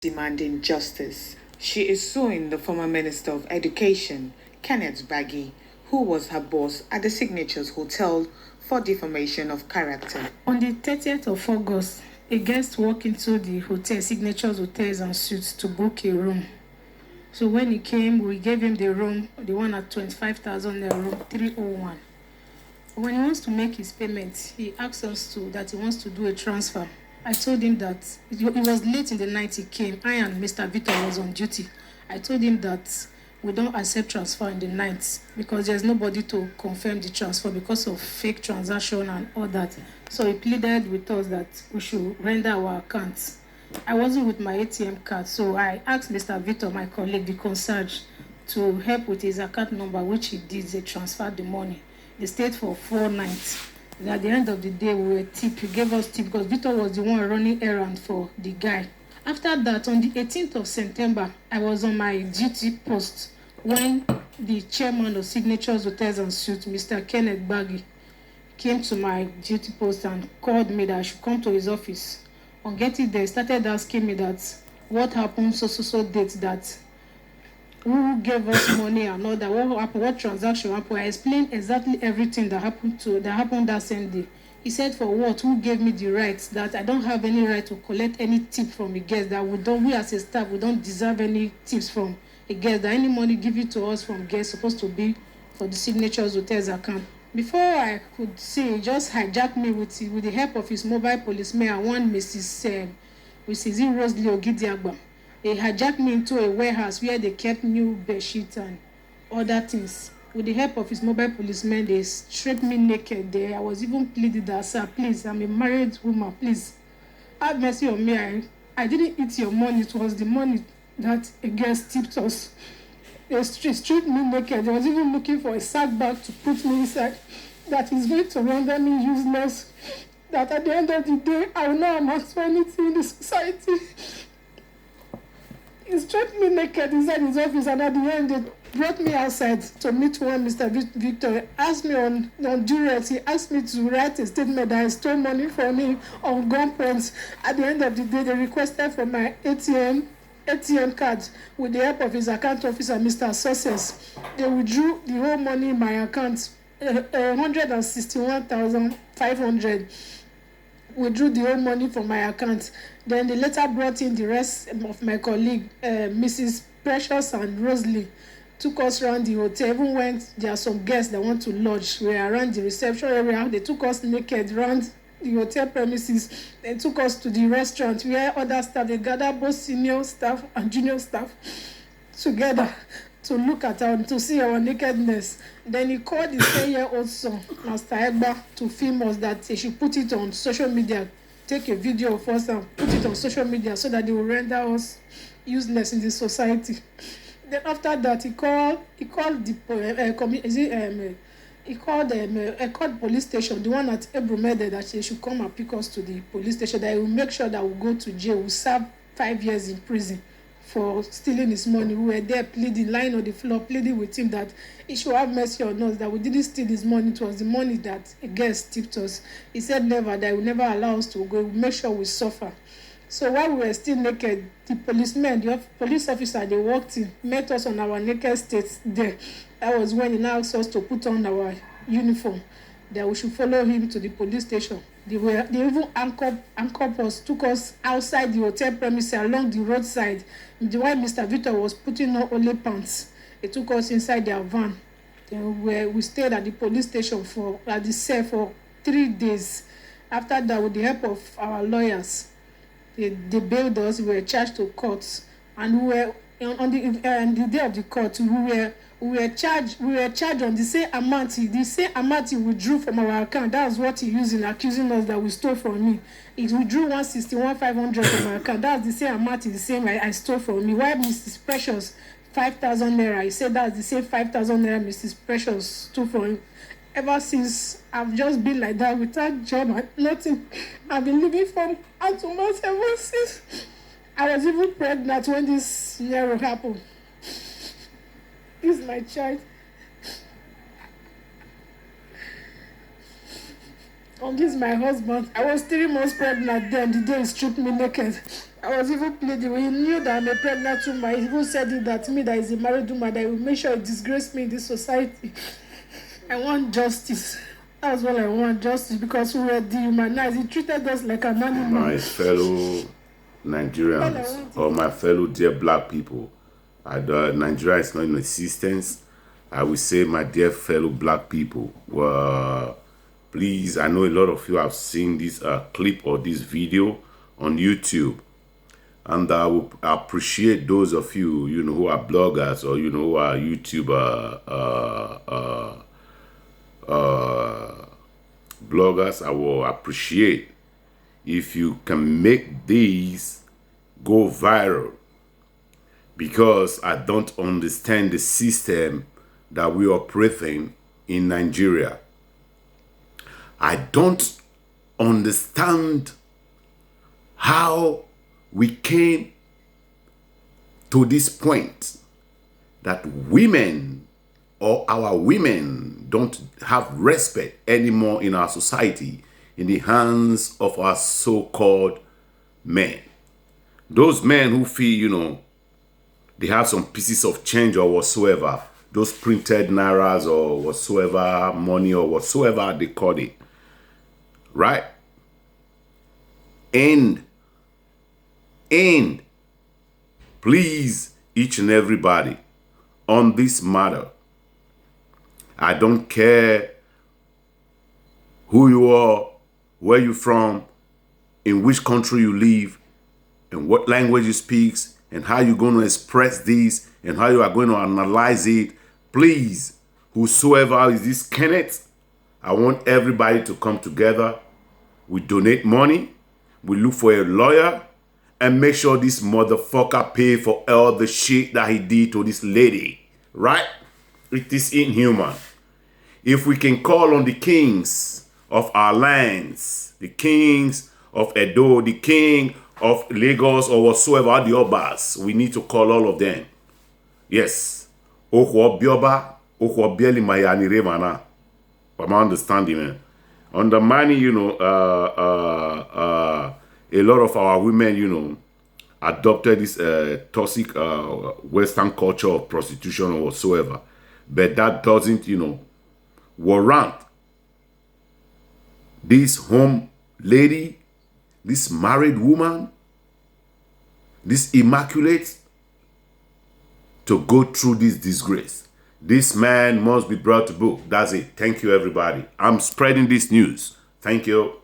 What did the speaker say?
demanding justice. She is suing the former Minister of Education, Kenneth Baggy, who was her boss at the Signatures Hotel, for defamation of character. On the 30th of August, a guest walked into the hotel, Signatures Hotels and Suites, to book a room. So when he came, we gave him the room, the one at 25,000, the room 301. When he wants to make his payment, he asks us that he wants to do a transfer. I told him that it was late in the night he came. I and Mr. Victor was on duty. I told him that we don't accept transfer in the night because there's nobody to confirm the transfer because of fake transaction and all that. So he pleaded with us that we should render our accounts. I wasn't with my ATM card, so I asked Mr. Victor, my colleague, the concierge, to help with his account number, which he did. They transferred the money. They stayed for 4 nights. And at the end of the day, we were tipped. He gave us tip because Victor was the one running errand for the guy. After that, on the 18th of September, I was on my duty post when the chairman of Signatures Hotels and Suites, Mr. Kenneth Baggy, came to my duty post and called me that I should come to his office. On getting there, he started asking me that what happened so date, that who gave us money and all that, what happened, what transaction happened. I explained exactly everything that happened that same day. He said, for what? Who gave me the rights? That I don't have any right to collect any tip from a guest, that we as a staff, we don't deserve any tips from a guest, that any money given to us from guests supposed to be for the Signatures Hotels account. Before I could see, he just hijacked me with the help of his mobile policeman and one Mrs. Rosalie Ogidiagba. They hijacked me into a warehouse where they kept new bedsheets and other things. With the help of his mobile policeman, they stripped me naked there. I was even pleading that, sir, please, I'm a married woman, please, have mercy on me. I didn't eat your money. It was the money that a guest tipped us. They stripped me naked. They was even looking for a sack bag to put me inside. That is going to render me useless. That at the end of the day, I will not amount to anything in the society. He stripped me naked inside his office, and at the end, they brought me outside to meet one Mr. Victor. Asked me on duress. He asked me to write a statement that I stole money from him on gunpoint. At the end of the day, they requested for my ATM card. With the help of his account officer, Mr. Success, they withdrew the whole money in my account, 161,500. Withdrew the whole money from my account. Then they later brought in the rest of my colleague, Mrs. Precious and Rosalie, took us around the hotel. Even when there are some guests that want to lodge, we were around the reception area. They took us naked around the hotel premises. They took us to the restaurant where other staff, they gathered both senior staff and junior staff together to look at our, to see our nakedness. Then he called his 10-year-old son, Master Egba, to film us, that he should put it on social media, take a video of us and put it on social media so that they will render us useless in the society. Then after that, he called the police station, the one at Ebrumede, that they should come and pick us to the police station, that he will make sure that we go to jail. We serve 5 years in prison for stealing his money. We were there pleading, lying on the floor, pleading with him that he should have mercy on us, that we didn't steal his money. It was the money that a guest tipped us. He said never, that he will never allow us to go. He will make sure we suffer. So while we were still naked, the policeman, the police officer, they walked in, met us on our naked state there. That was when he now asked us to put on our uniform, that we should follow him to the police station. They even anchored us, took us outside the hotel premises along the roadside. While Mr. Victor was putting on only pants, they took us inside their van. Then we stayed at the police station at the cell for 3 days. After that, with the help of our lawyers, they bailed us. We were charged to court, and we were on the day of the court. We were charged on the same amount. The same amount he withdrew from our account. That's what he used in accusing us that we stole from me. He withdrew 161,500 from my account. That's the same amount. The same I stole from me. Why Mrs. Precious 5,000 naira? He said that's the same 5,000 naira Mrs. Precious stole from him. Ever since, I've just been like that without job and nothing. I've been living from hand to mouth ever since. I was even pregnant when this scenario happened. This is my child. This is my husband. I was 3 months pregnant then. The day he stripped me naked. I was even pleading. He knew that I'm a pregnant woman. He even said it that to me, that is a married woman, that he will make sure he disgrace me in this society. I want justice. That's what I want, justice, because we were dehumanized. He treated us like an animal. My fellow Nigerians, or my fellow dear black people, Nigeria is not in existence. I will say, my dear fellow black people, please, I know a lot of you have seen this clip or this video on YouTube. And I will appreciate those of you, who are bloggers or, who are YouTuber bloggers. I will appreciate if you can make these go viral, because I don't understand the system that we operate in Nigeria. I don't understand how we came to this point that women, or our women, don't have respect anymore in our society in the hands of our so-called men. Those men who feel, they have some pieces of change or whatsoever, those printed nairas or whatsoever, money or whatsoever they call it, right? And please, each and everybody, on this matter, I don't care who you are, where you're from, in which country you live, and what language you speak, and how you're going to express this, and how you are going to analyze it. Please, whosoever is this Kenneth, I want everybody to come together. We donate money, we look for a lawyer, and make sure this motherfucker pay for all the shit that he did to this lady, right? It is inhuman. If we can call on the kings of our lands, the kings of Edo, the king of Lagos, or whatsoever, the Obas, we need to call all of them. Yes. Okwo Bioba, Okwo Bieli Mayani Remana. I'm understanding, man. Undermining, a lot of our women, adopted this toxic Western culture of prostitution or whatsoever. But that doesn't, warrant this home lady, this married woman, this immaculate, to go through this disgrace. This man must be brought to book. That's it. Thank you, everybody. I'm spreading this news. Thank you.